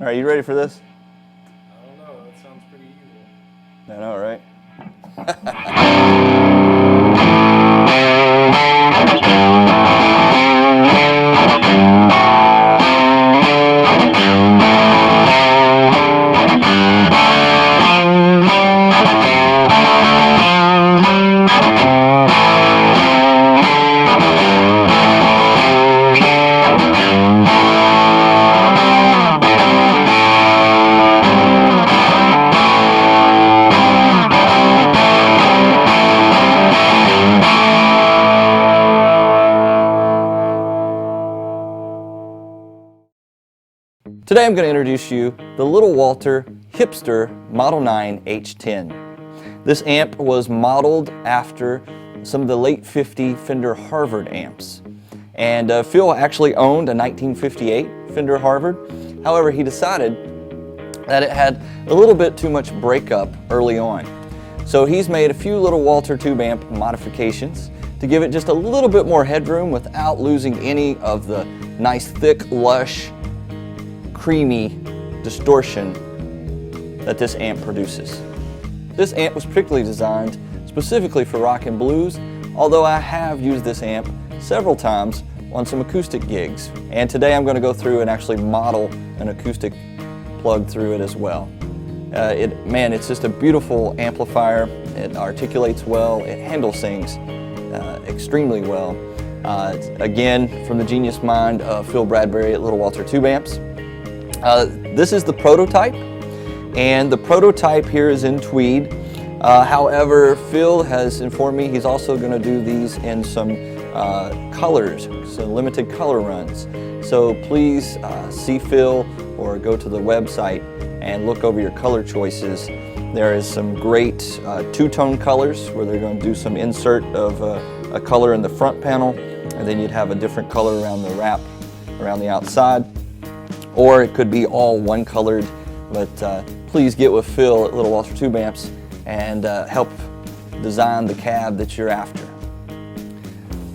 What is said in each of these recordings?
All right, you ready for this? I don't know, that sounds pretty evil. I know, right? Today I'm going to introduce you the Little Walter Hipster Model 9 H10. This amp was modeled after some of the late 50 Fender Harvard amps. And Phil actually owned a 1958 Fender Harvard. However, he decided that it had a little bit too much breakup early on. So he's made a few Little Walter tube amp modifications to give it just a little bit more headroom without losing any of the nice, thick, lush, creamy distortion that this amp produces. This amp was particularly designed specifically for rock and blues, although I have used this amp several times on some acoustic gigs. And today I'm going to go through and actually model an acoustic plug through it as well. It's just a beautiful amplifier. It articulates well, it handles things extremely well. Again, from the genius mind of Phil Bradbury at Little Walter Tube Amps. This is the prototype, and the prototype here is in tweed. However, Phil has informed me he's also going to do these in some colors, some limited color runs. So please see Phil or go to the website and look over your color choices. There is some great two-tone colors where they're going to do some insert of a color in the front panel, and then you'd have a different color around the wrap, around the outside. Or it could be all one colored, but please get with Phil at Little Walter Tube Amps and help design the cab that you're after.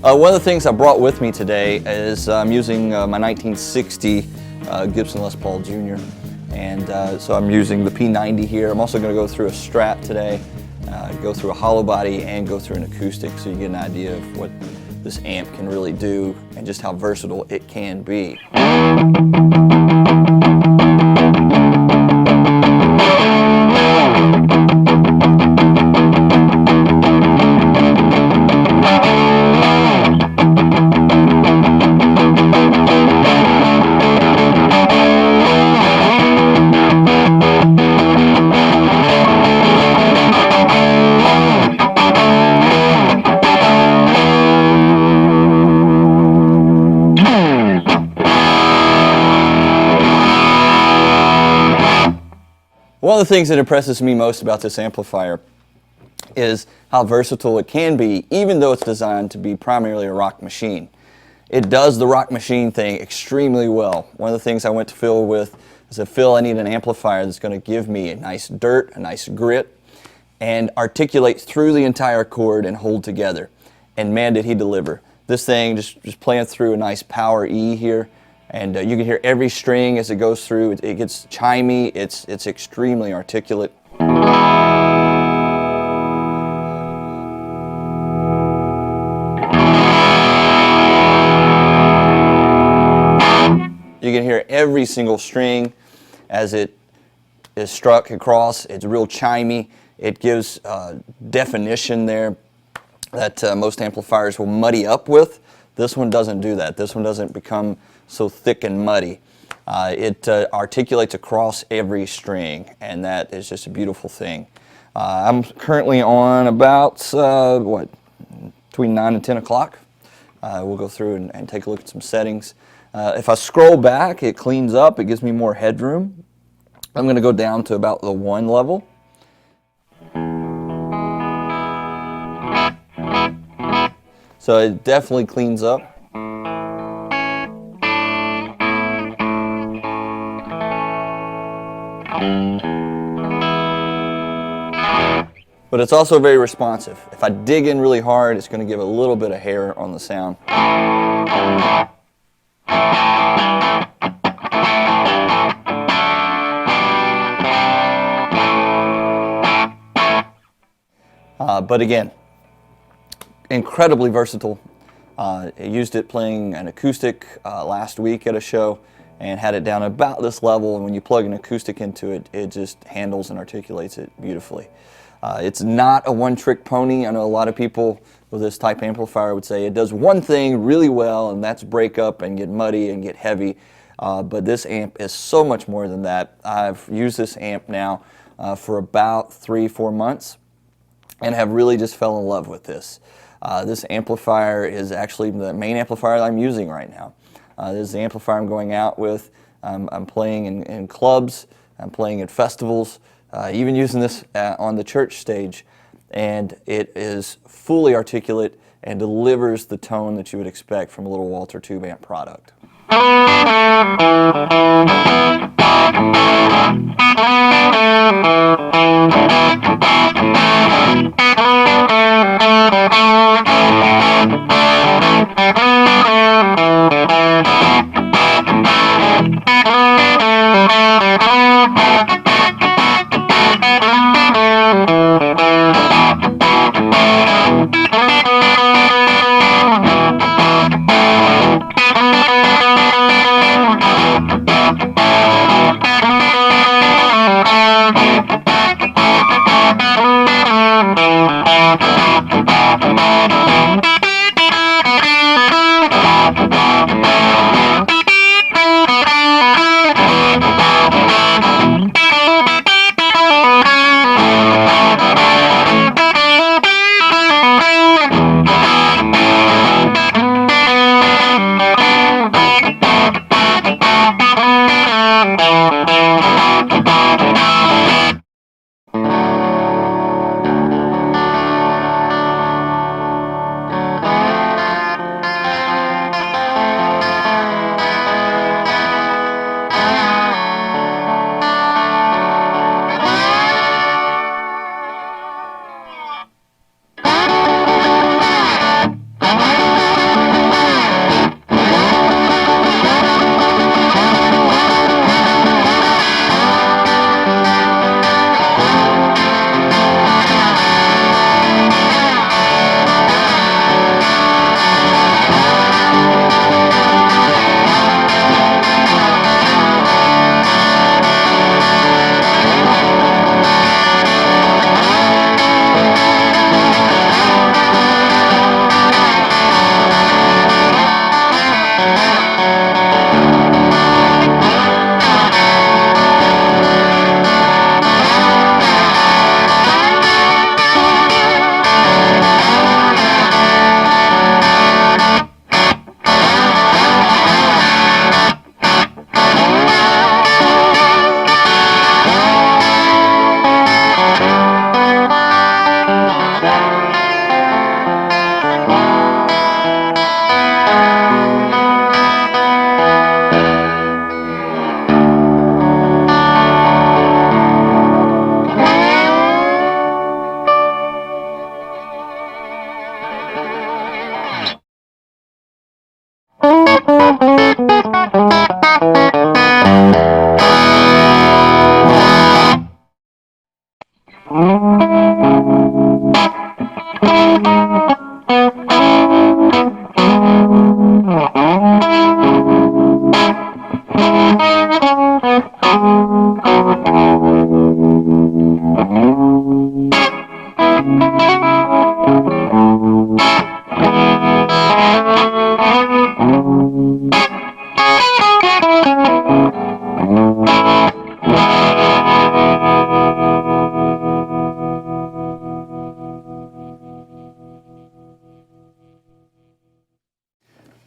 One of the things I brought with me today is I'm using my 1960 Gibson Les Paul Jr. And so I'm using the P90 here. I'm also going to go through a Strat today, go through a hollow body, and go through an acoustic so you get an idea of what this amp can really do and just how versatile it can be. One of the things that impresses me most about this amplifier is how versatile it can be, even though it's designed to be primarily a rock machine. It does the rock machine thing extremely well. One of the things I went to Phil with is that, Phil, I need an amplifier that's going to give me a nice dirt, a nice grit, and articulate through the entire chord and hold together. And man, did he deliver. This thing just playing through a nice power E here. And you can hear every string as it goes through. It gets chimey. It's extremely articulate. You can hear every single string as it is struck across. It's real chimey. It gives definition there that most amplifiers will muddy up with. This one doesn't do that. This one doesn't become so thick and muddy. It articulates across every string, and that is just a beautiful thing. I'm currently on about, between 9 and 10 o'clock. We'll go through and take a look at some settings. If I scroll back, it cleans up. It gives me more headroom. I'm going to go down to about the 1 level. So it definitely cleans up. But it's also very responsive. If I dig in really hard, it's going to give a little bit of hair on the sound. But again, incredibly versatile. I used it playing an acoustic last week at a show and had it down about this level, and when you plug an acoustic into it, it just handles and articulates it beautifully. It's not a one-trick pony. I know a lot of people with this type amplifier would say it does one thing really well, and that's break up and get muddy and get heavy. But this amp is so much more than that. I've used this amp now for about 3-4 months and have really just fell in love with this. This amplifier is actually the main amplifier that I'm using right now. This is the amplifier I'm going out with. I'm playing in clubs, I'm playing at festivals, even using this on the church stage, and it is fully articulate and delivers the tone that you would expect from a little Walter tube amp product.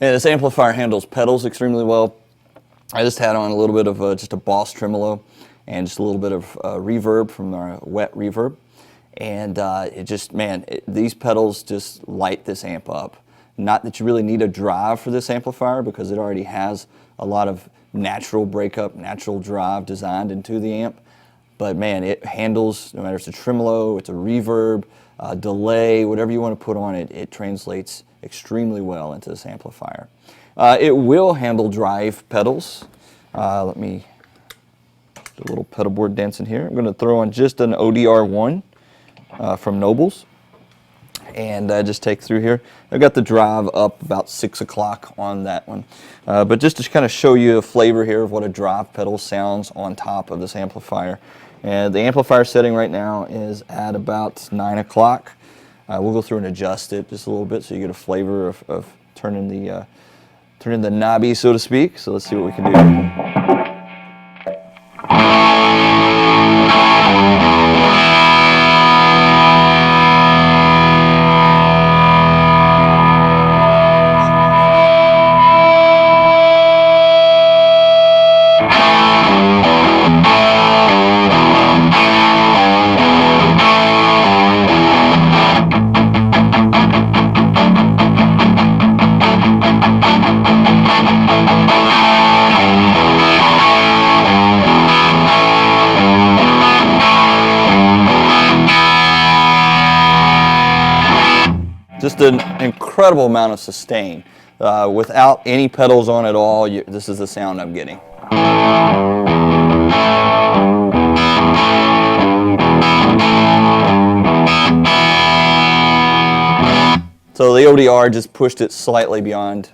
Yeah, this amplifier handles pedals extremely well. I just had on a little bit of just a Boss tremolo and just a little bit of reverb from our wet reverb. And it just, man, these pedals just light this amp up. Not that you really need a drive for this amplifier because it already has a lot of natural breakup, natural drive designed into the amp. But man, it handles, no matter if it's a tremolo, it's a reverb, delay, whatever you want to put on it, it translates extremely well into this amplifier. It will handle drive pedals. Let me do a little pedal board dance in here. I'm going to throw on just an ODR1 from Nobles. and just take through here. I've got the drive up about 6 o'clock on that one. But just to kind of show you a flavor here of what a drive pedal sounds on top of this amplifier. And the amplifier setting right now is at about 9 o'clock. We'll go through and adjust it just a little bit so you get a flavor of turning the knobby, so to speak. So let's see what we can do. Just an incredible amount of sustain. Without any pedals on at all, this is the sound I'm getting. So the ODR just pushed it slightly beyond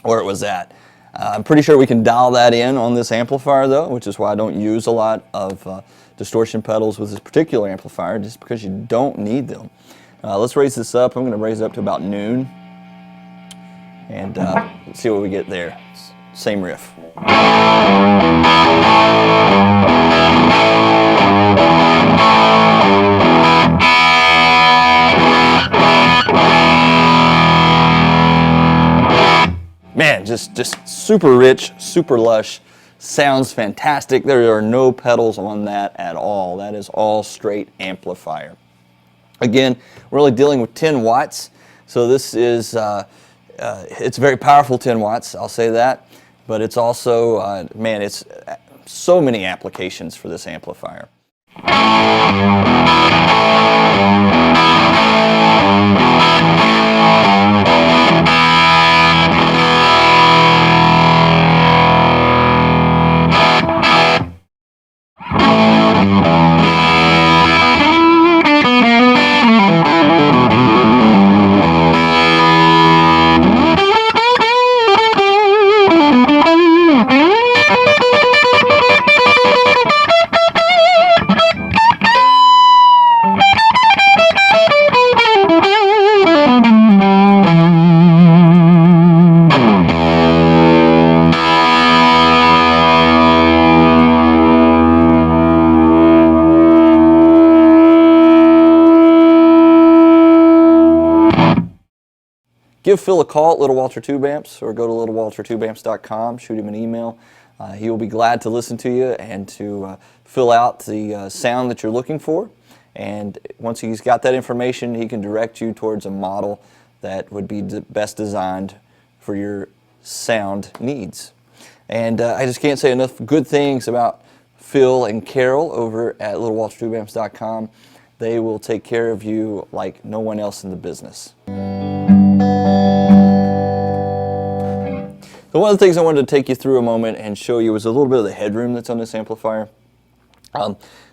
where it was at. I'm pretty sure we can dial that in on this amplifier though, which is why I don't use a lot of distortion pedals with this particular amplifier, just because you don't need them. Let's raise this up. I'm going to raise it up to about noon and see what we get there. Same riff. Man, just super rich, super lush. Sounds fantastic. There are no pedals on that at all. That is all straight amplifier. Again, we're only dealing with 10 watts, so this is, it's very powerful 10 watts, I'll say that, but it's also, man, it's so many applications for this amplifier. Give Phil a call at Little Walter Tube Amps, or go to littlewaltertubeamps.com, shoot him an email. He will be glad to listen to you and to fill out the sound that you're looking for. And once he's got that information, he can direct you towards a model that would be best designed for your sound needs. And I just can't say enough good things about Phil and Carol over at littlewaltertubeamps.com. They will take care of you like no one else in the business. So one of the things I wanted to take you through a moment and show you was a little bit of the headroom that's on this amplifier.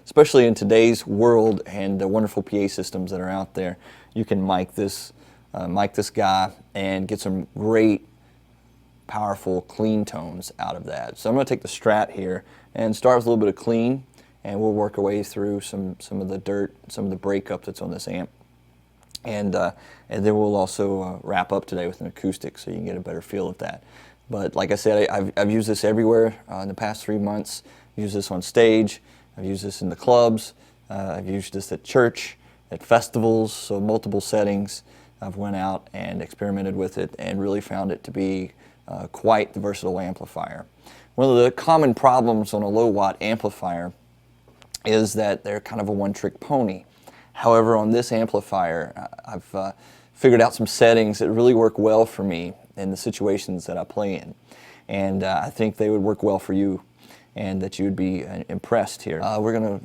Especially in today's world and the wonderful PA systems that are out there, you can mic this guy and get some great, powerful, clean tones out of that. So I'm going to take the Strat here and start with a little bit of clean, and we'll work our way through some of the dirt, some of the breakup that's on this amp. And then we'll also wrap up today with an acoustic so you can get a better feel of that. But like I said, I've used this everywhere in the past 3 months. I've used this on stage, I've used this in the clubs, I've used this at church, at festivals, so multiple settings. I've went out and experimented with it and really found it to be quite the versatile amplifier. One of the common problems on a low watt amplifier is that they're kind of a one-trick pony. However, on this amplifier, I've figured out some settings that really work well for me in the situations that I play in. And I think they would work well for you and that you would be impressed here. We're going to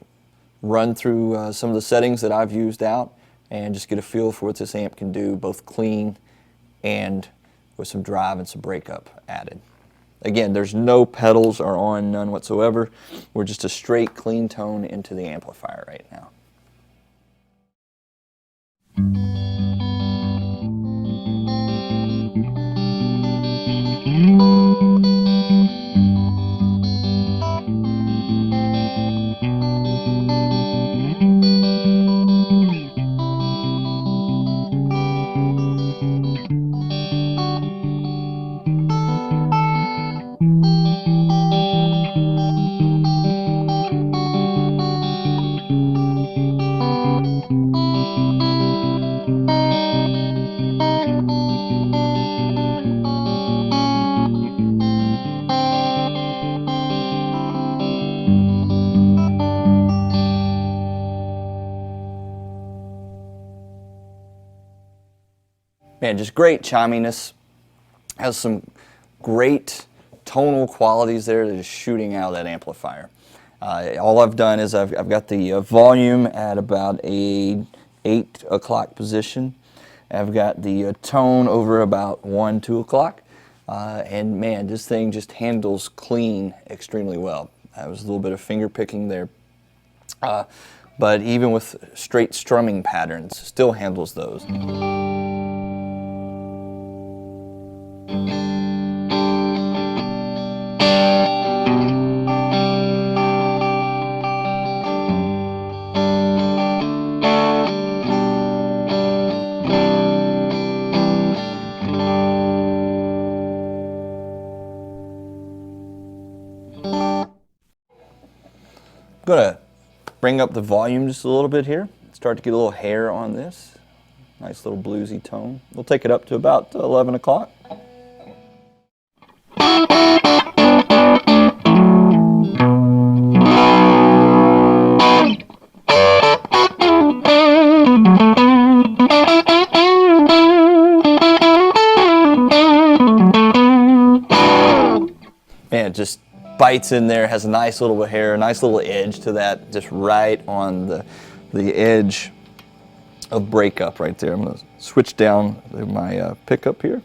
run through some of the settings that I've used out and just get a feel for what this amp can do, both clean and with some drive and some breakup added. Again, there's no pedals or on, none whatsoever. We're just a straight clean tone into the amplifier right now. Man, just great chiminess. Has some great tonal qualities there that is shooting out of that amplifier. All I've done is I've got the volume at about a 8 o'clock position. I've got the tone over about 1, 2 o'clock. And man, this thing just handles clean extremely well. There was a little bit of finger picking there. But even with straight strumming patterns, still handles those. I'm going to bring up the volume just a little bit here. Start to get a little hair on this. Nice little bluesy tone. We'll take it up to about 11 o'clock. And it just bites in there, has a nice little hair, a nice little edge to that, just right on the edge of breakup right there. I'm going to switch down to my pickup here.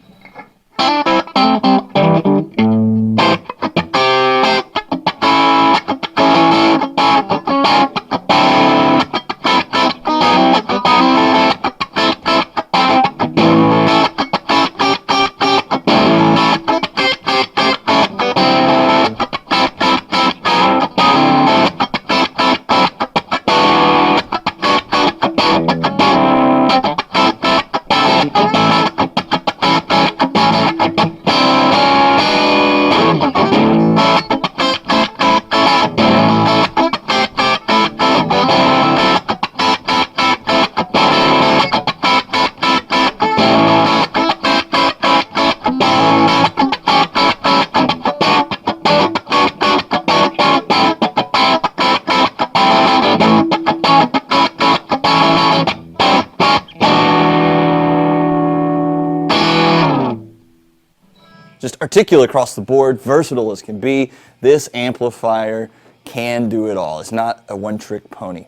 Just articulate across the board, versatile as can be. This amplifier can do it all. It's not a one-trick pony.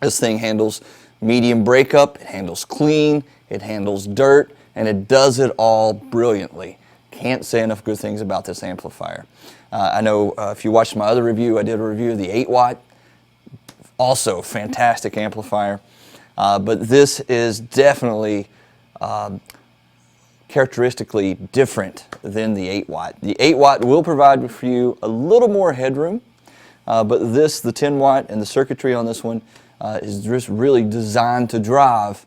This thing handles medium breakup, it handles clean, it handles dirt, and it does it all brilliantly. Can't say enough good things about this amplifier. I know if you watched my other review, I did a review of the 8-watt. Also fantastic amplifier. But this is definitely characteristically different than the 8-watt. The 8-watt will provide for you a little more headroom, but this, the 10-watt, and the circuitry on this one is just really designed to drive.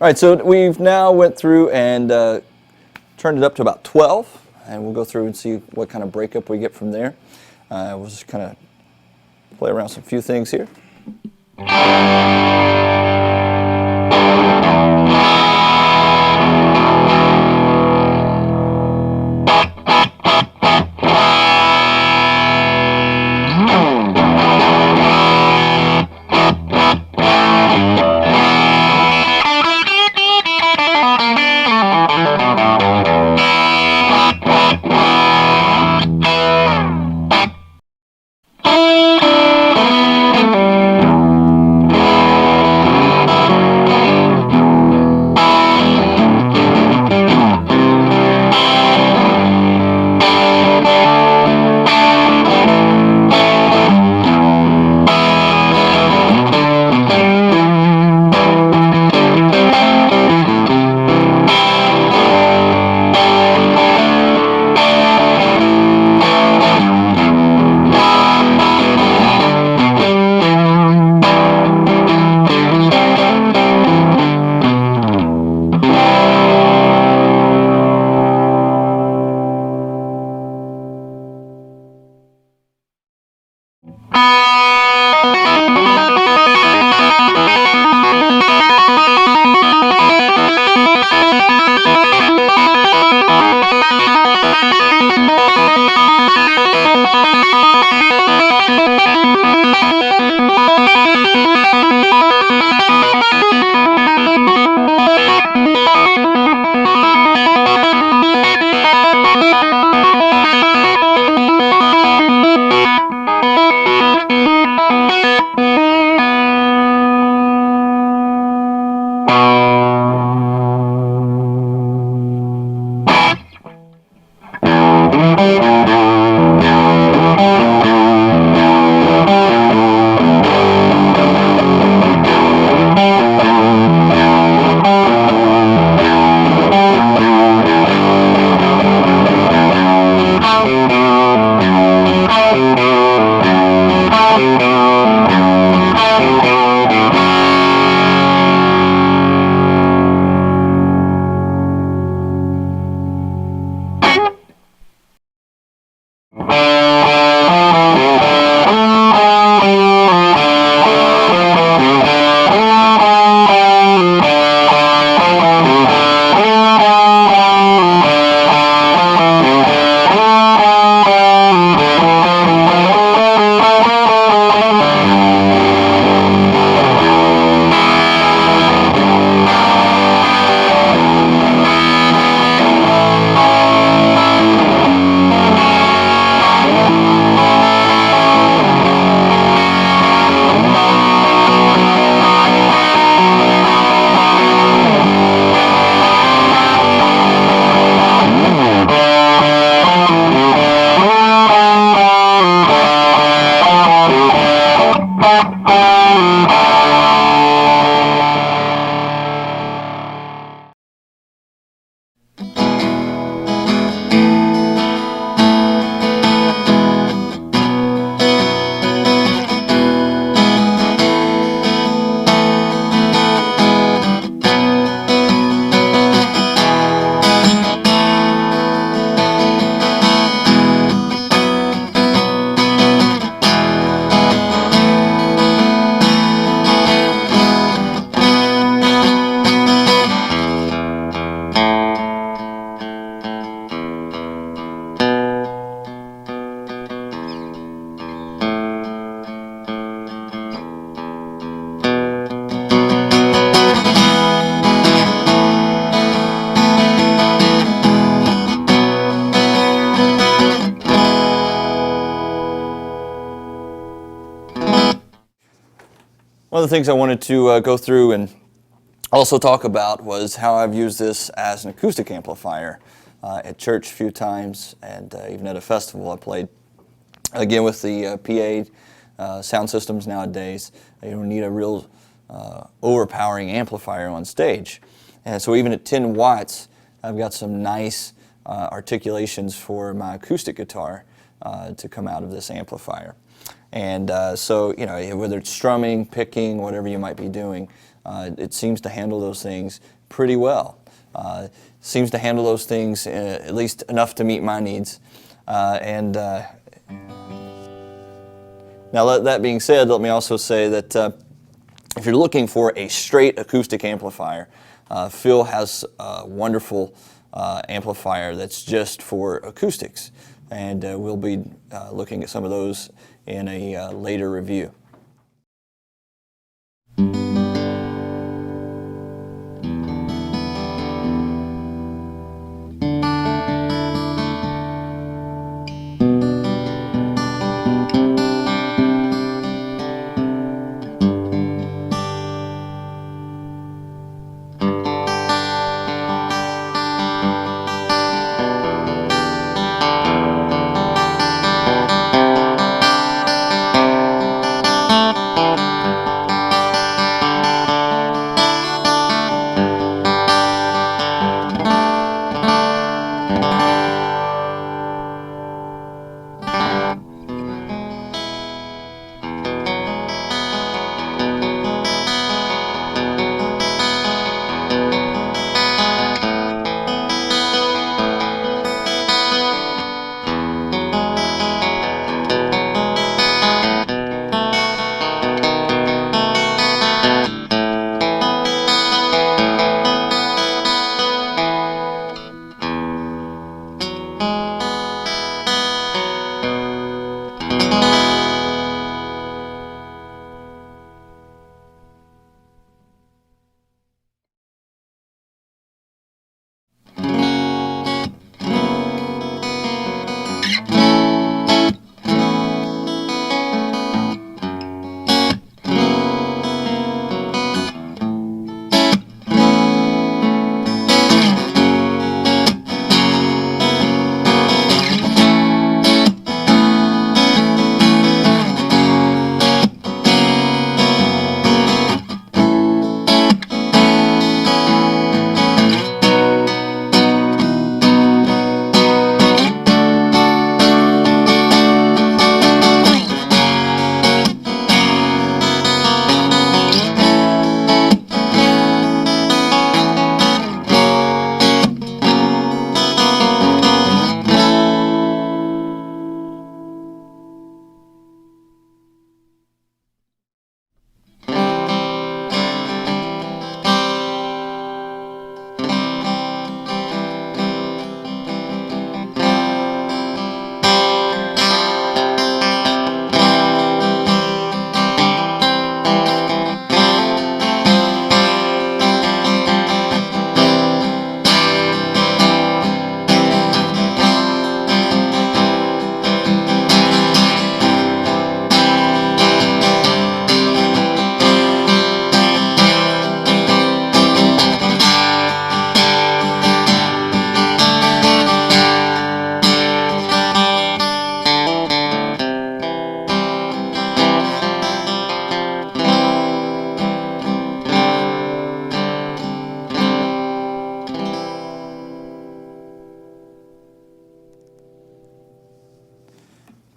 All right, so we've now went through and turned it up to about 12, and we'll go through and see what kind of breakup we get from there. We'll just kind of play around with a few things here. One of the things I wanted to go through and also talk about was how I've used this as an acoustic amplifier at church a few times, and even at a festival I played. Again, with the PA sound systems nowadays, you don't need a real overpowering amplifier on stage. And so even at 10 watts, I've got some nice articulations for my acoustic guitar to come out of this amplifier. And so, you know, whether it's strumming, picking, whatever you might be doing, it seems to handle those things pretty well. Seems to handle those things at least enough to meet my needs. Now, that being said, let me also say that if you're looking for a straight acoustic amplifier, Phil has a wonderful amplifier that's just for acoustics, and we'll be looking at some of those in a later review.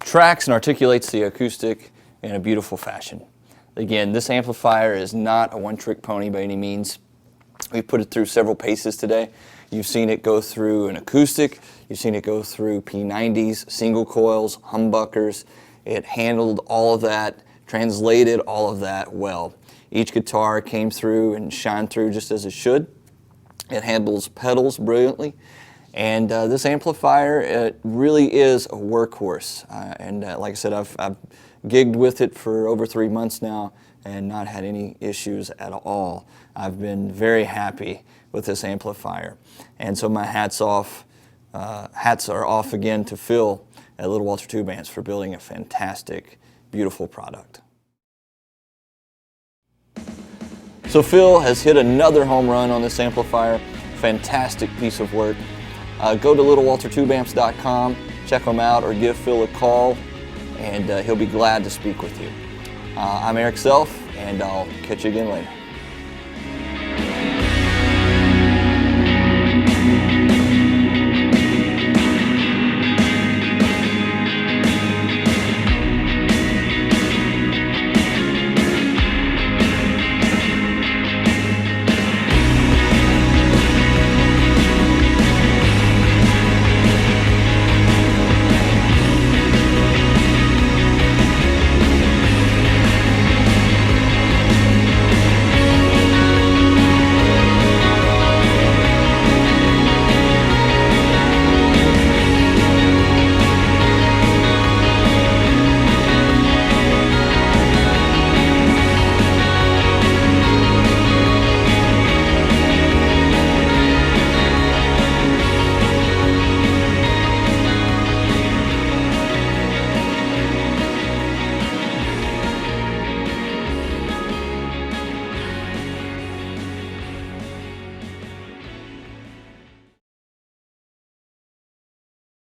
Tracks and articulates the acoustic in a beautiful fashion. Again, this amplifier is not a one-trick pony by any means. We've put it through several paces today. You've seen it go through an acoustic, you've seen it go through P90s, single coils, humbuckers. It handled all of that, translated all of that well. Each guitar came through and shined through just as it should. It handles pedals brilliantly. And this amplifier, it really is a workhorse. Like I said, I've gigged with it for over 3 months now and not had any issues at all. I've been very happy with this amplifier. And so my hats are off again to Phil at Little Walter Tube Amps for building a fantastic, beautiful product. So Phil has hit another home run on this amplifier. Fantastic piece of work. Go to littlewaltertubeamps.com, check them out, or give Phil a call, and he'll be glad to speak with you. I'm Eric Self, and I'll catch you again later.